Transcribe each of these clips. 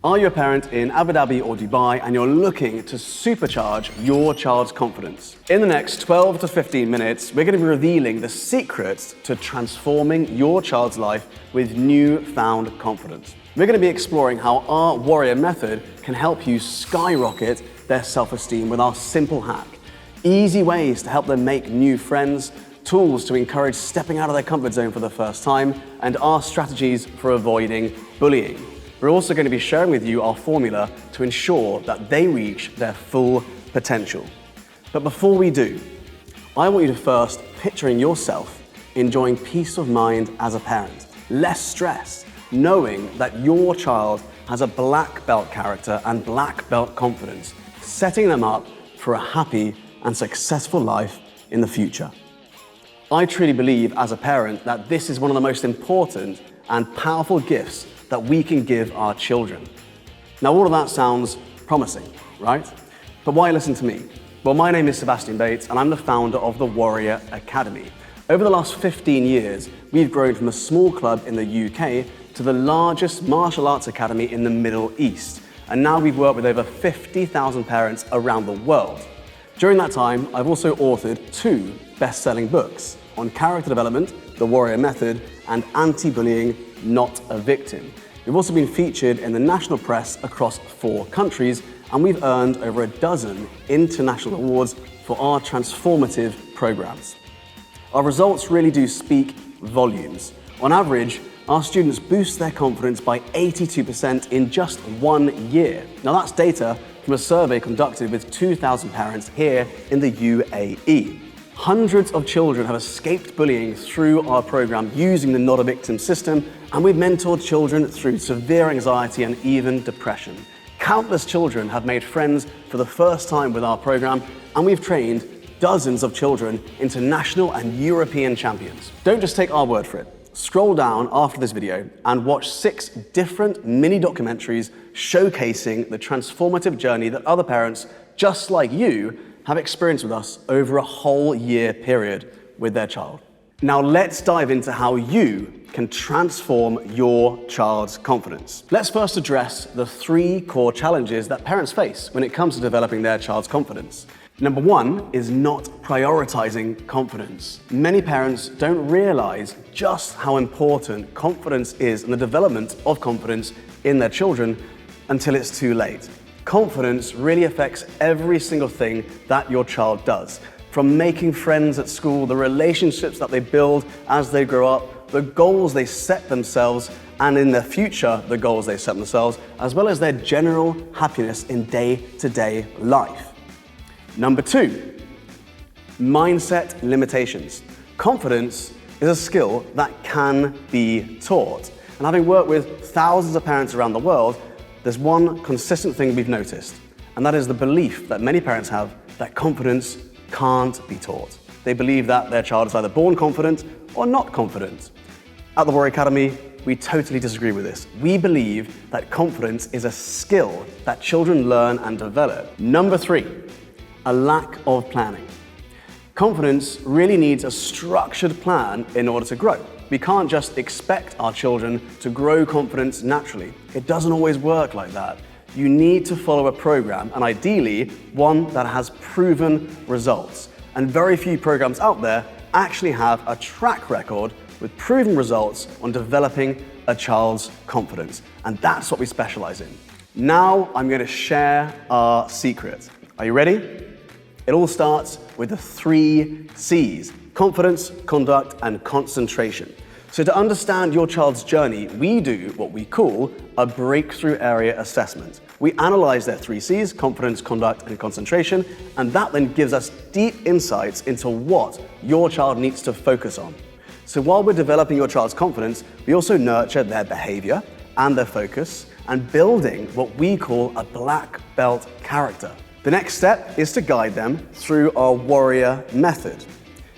Are you a parent in Abu Dhabi or Dubai and you're looking to supercharge your child's confidence? In the next 12 to 15 minutes, we're going to be revealing the secrets to transforming your child's life with newfound confidence. We're going to be exploring how our Warrior method can help you skyrocket their self-esteem with our simple hack. Easy ways to help them make new friends, tools to encourage stepping out of their comfort zone for the first time, and our strategies for avoiding bullying. We're also going to be sharing with you our formula to ensure that they reach their full potential. But before we do, I want you to first picturing yourself enjoying peace of mind as a parent, less stress, knowing that your child has a black belt character and black belt confidence, setting them up for a happy and successful life in the future. I truly believe as a parent that this is one of the most important and powerful gifts that we can give our children. Now, all of that sounds promising, right? But why listen to me? Well, my name is Sebastian Bates and I'm the founder of the Warrior Academy. Over the last 15 years, we've grown from a small club in the UK to the largest martial arts academy in the Middle East. And now we've worked with over 50,000 parents around the world. During that time, I've also authored 2 best-selling books on character development, the Warrior Method, and anti-bullying, Not a Victim. We've also been featured in the national press across 4 countries, and we've earned over a dozen international awards for our transformative programs. Our results really do speak volumes. On average, our students boost their confidence by 82% in just 1 year. Now that's data from a survey conducted with 2,000 parents here in the UAE. Hundreds of children have escaped bullying through our program using the Not a Victim system, and we've mentored children through severe anxiety and even depression. Countless children have made friends for the first time with our program, and we've trained dozens of children into national and European champions. Don't just take our word for it. Scroll down after this video and watch 6 different mini documentaries showcasing the transformative journey that other parents just like you have experienced with us over a whole year period with their child. Now let's dive into how you can transform your child's confidence. Let's first address the 3 core challenges that parents face when it comes to developing their child's confidence. Number 1 is not prioritizing confidence. Many parents don't realize just how important confidence is and the development of confidence in their children until it's too late. Confidence really affects every single thing that your child does. From making friends at school, the relationships that they build as they grow up, the goals they set themselves, and in their future, the goals they set themselves, as well as their general happiness in day-to-day life. Number 2, mindset limitations. Confidence is a skill that can be taught. And having worked with thousands of parents around the world, there's one consistent thing we've noticed, and that is the belief that many parents have that confidence can't be taught. They believe that their child is either born confident or not confident. At the Warrior Academy, we totally disagree with this. We believe that confidence is a skill that children learn and develop. Number 3, a lack of planning. Confidence really needs a structured plan in order to grow. We can't just expect our children to grow confidence naturally. It doesn't always work like that. You need to follow a program, and ideally one that has proven results. And very few programs out there actually have a track record with proven results on developing a child's confidence. And that's what we specialize in. Now I'm going to share our secret. Are you ready? It all starts with the 3 C's: confidence, conduct, and concentration. So to understand your child's journey, we do what we call a breakthrough area assessment. We analyze their 3 C's, confidence, conduct, and concentration, and that then gives us deep insights into what your child needs to focus on. So while we're developing your child's confidence, we also nurture their behavior and their focus and building what we call a black belt character. The next step is to guide them through our Warrior method.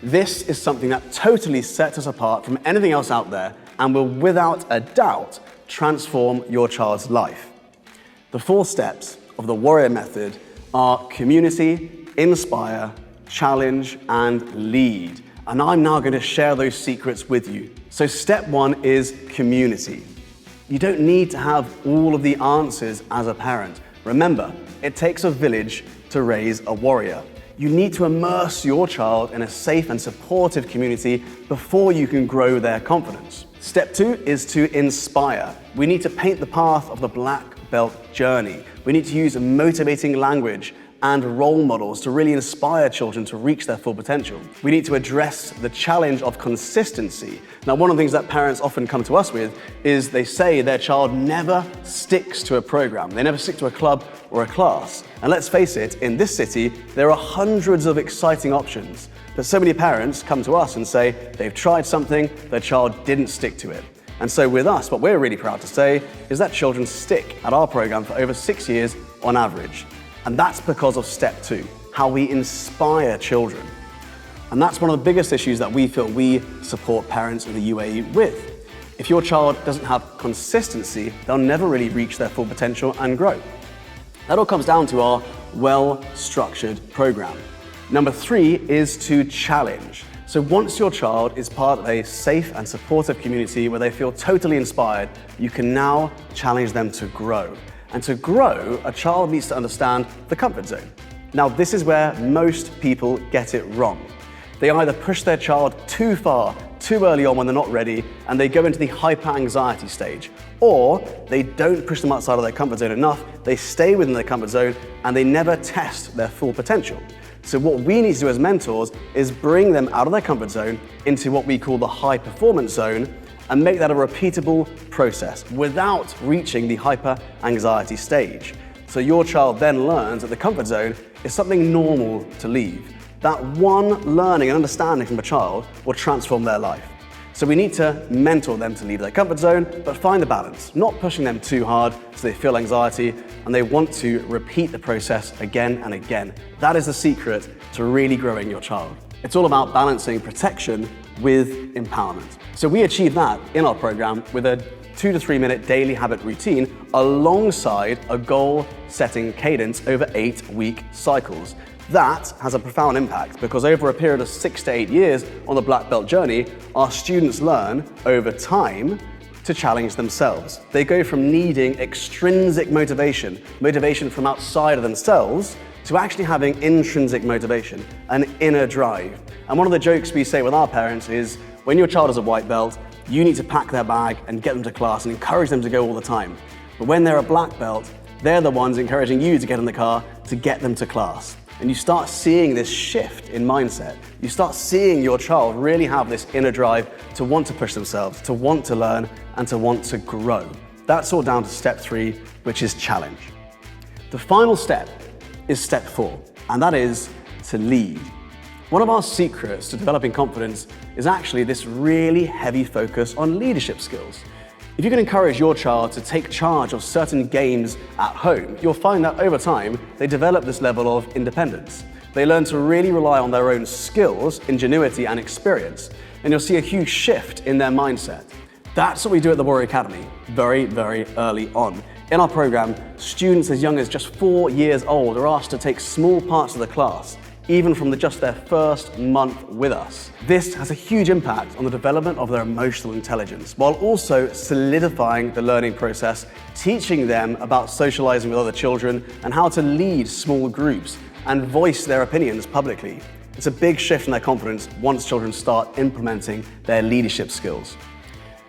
This is something that totally sets us apart from anything else out there and will without a doubt transform your child's life. The 4 steps of the Warrior method are community, inspire, challenge, and lead. And I'm now going to share those secrets with you. So step 1 is community. You don't need to have all of the answers as a parent. Remember, it takes a village to raise a warrior. You need to immerse your child in a safe and supportive community before you can grow their confidence. Step 2 is to inspire. We need to paint the path of the black belt journey. We need to use motivating language and role models to really inspire children to reach their full potential. We need to address the challenge of consistency. Now, one of the things that parents often come to us with is they say their child never sticks to a program. They never stick to a club or a class. And let's face it, in this city, there are hundreds of exciting options. But so many parents come to us and say they've tried something, their child didn't stick to it. And so with us, what we're really proud to say is that children stick at our program for over 6 years on average. And that's because of step 2, how we inspire children. And that's one of the biggest issues that we feel we support parents in the UAE with. If your child doesn't have consistency, they'll never really reach their full potential and grow. That all comes down to our well-structured program. Number 3 is to challenge. So once your child is part of a safe and supportive community where they feel totally inspired, you can now challenge them to grow. And to grow, a child needs to understand the comfort zone. Now, this is where most people get it wrong. They either push their child too far, too early on when they're not ready, and they go into the hyper-anxiety stage. Or they don't push them outside of their comfort zone enough, they stay within their comfort zone, and they never test their full potential. So what we need to do as mentors is bring them out of their comfort zone into what we call the high-performance zone, and make that a repeatable process without reaching the hyper-anxiety stage. So your child then learns that the comfort zone is something normal to leave. That one learning and understanding from a child will transform their life. So we need to mentor them to leave their comfort zone, but find the balance, not pushing them too hard so they feel anxiety and they want to repeat the process again and again. That is the secret to really growing your child. It's all about balancing protection with empowerment. So we achieve that in our program with a 2 to 3 minute daily habit routine alongside a goal-setting cadence over 8-week cycles. That has a profound impact because over a period of 6 to 8 years on the black belt journey, our students learn over time to challenge themselves. They go from needing extrinsic motivation from outside of themselves, to actually having intrinsic motivation, an inner drive. And one of the jokes we say with our parents is, when your child is a white belt, you need to pack their bag and get them to class and encourage them to go all the time. But when they're a black belt, they're the ones encouraging you to get in the car to get them to class. And you start seeing this shift in mindset. You start seeing your child really have this inner drive to want to push themselves, to want to learn, and to want to grow. That's all down to step 3, which is challenge. The final step is step 4, and that is to lead. One of our secrets to developing confidence is actually this really heavy focus on leadership skills. If you can encourage your child to take charge of certain games at home, you'll find that over time, they develop this level of independence. They learn to really rely on their own skills, ingenuity, and experience, and you'll see a huge shift in their mindset. That's what we do at the Warrior Academy very, very early on. In our program, students as young as just 4 years old are asked to take small parts of the class, even from just their first month with us. This has a huge impact on the development of their emotional intelligence, while also solidifying the learning process, teaching them about socializing with other children and how to lead small groups and voice their opinions publicly. It's a big shift in their confidence once children start implementing their leadership skills.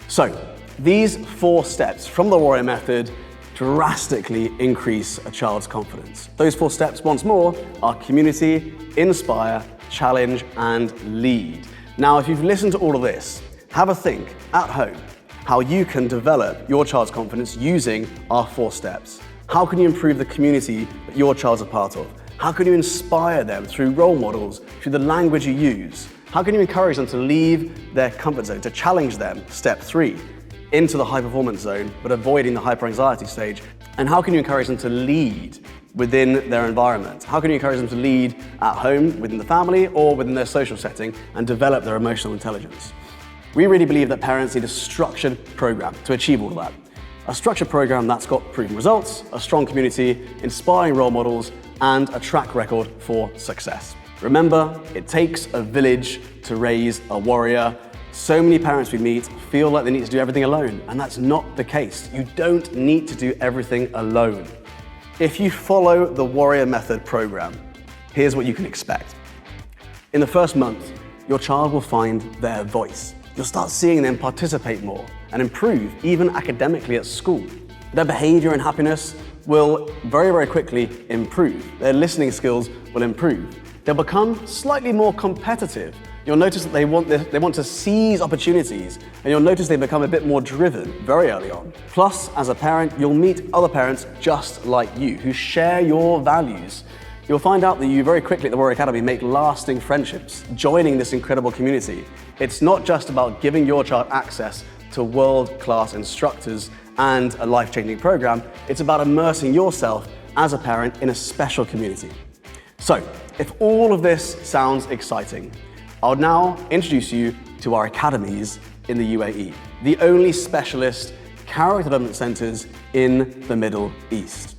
So, these 4 steps from the Warrior Method drastically increase a child's confidence. Those 4 steps, once more, are community, inspire, challenge, and lead. Now, if you've listened to all of this, have a think at home how you can develop your child's confidence using our 4 steps. How can you improve the community that your child's a part of? How can you inspire them through role models, through the language you use? How can you encourage them to leave their comfort zone, to challenge them, step 3, into the high-performance zone, but avoiding the hyper-anxiety stage? And how can you encourage them to lead within their environment? How can you encourage them to lead at home, within the family, or within their social setting, and develop their emotional intelligence? We really believe that parents need a structured program to achieve all of that. A structured program that's got proven results, a strong community, inspiring role models, and a track record for success. Remember, it takes a village to raise a warrior. So many parents we meet feel like they need to do everything alone, and that's not the case. You don't need to do everything alone. If you follow the Warrior Method program, here's what you can expect. In the first month, your child will find their voice. You'll start seeing them participate more and improve, even academically at school. Their behavior and happiness will very, very quickly improve. Their listening skills will improve. They'll become slightly more competitive. You'll notice that they want to seize opportunities, and you'll notice they become a bit more driven very early on. Plus, as a parent, you'll meet other parents just like you who share your values. You'll find out that you very quickly at the Warrior Academy make lasting friendships, joining this incredible community. It's not just about giving your child access to world-class instructors and a life-changing program, it's about immersing yourself as a parent in a special community. So, if all of this sounds exciting, I'll now introduce you to our academies in the UAE, the only specialist character development centers in the Middle East.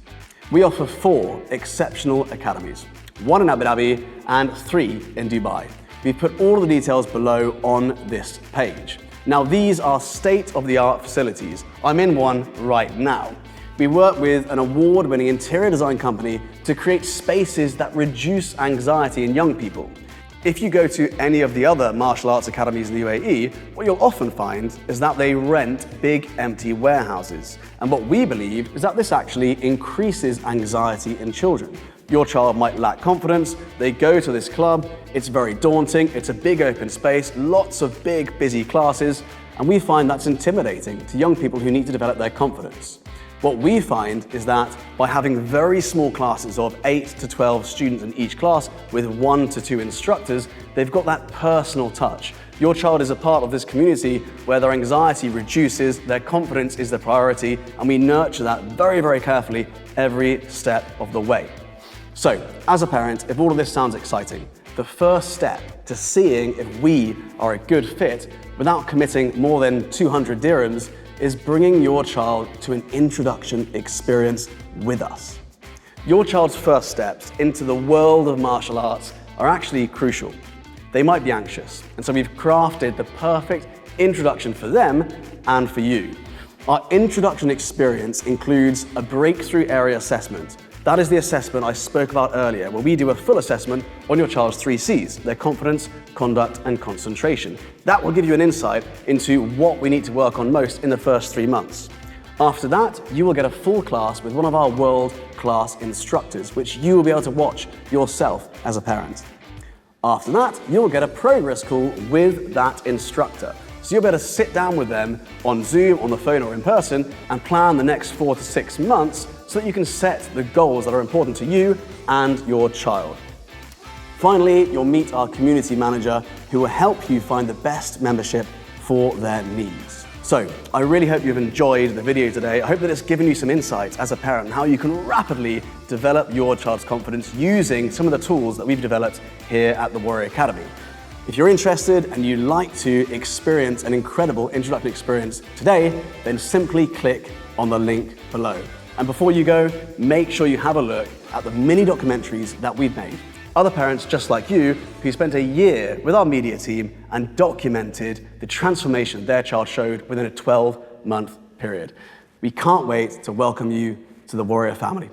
We offer 4 exceptional academies, 1 in Abu Dhabi and 3 in Dubai. We've put all of the details below on this page. Now, these are state-of-the-art facilities. I'm in one right now. We work with an award-winning interior design company to create spaces that reduce anxiety in young people. If you go to any of the other martial arts academies in the UAE, what you'll often find is that they rent big empty warehouses. And what we believe is that this actually increases anxiety in children. Your child might lack confidence, they go to this club, it's very daunting, it's a big open space, lots of big, busy classes, and we find that's intimidating to young people who need to develop their confidence. What we find is that by having very small classes of 8 to 12 students in each class with 1 to 2 instructors, they've got that personal touch. Your child is a part of this community where their anxiety reduces, their confidence is the priority, and we nurture that very, very carefully every step of the way. So, as a parent, if all of this sounds exciting, the first step to seeing if we are a good fit without committing more than 200 dirhams is bringing your child to an introduction experience with us. Your child's first steps into the world of martial arts are actually crucial. They might be anxious, and so we've crafted the perfect introduction for them and for you. Our introduction experience includes a breakthrough area assessment. That is the assessment I spoke about earlier, where we do a full assessment on your child's 3 C's, their confidence, conduct, and concentration. That will give you an insight into what we need to work on most in the first 3 months. After that, you will get a full class with one of our world-class instructors, which you will be able to watch yourself as a parent. After that, you'll get a progress call with that instructor. So you'll be able to sit down with them on Zoom, on the phone, or in person and plan the next 4 to 6 months so that you can set the goals that are important to you and your child. Finally, you'll meet our community manager who will help you find the best membership for their needs. So, I really hope you've enjoyed the video today. I hope that it's given you some insights as a parent on how you can rapidly develop your child's confidence using some of the tools that we've developed here at the Warrior Academy. If you're interested and you'd like to experience an incredible introductory experience today, then simply click on the link below. And before you go, make sure you have a look at the mini documentaries that we've made. Other parents just like you who spent a year with our media team and documented the transformation their child showed within a 12-month period. We can't wait to welcome you to the Warrior family.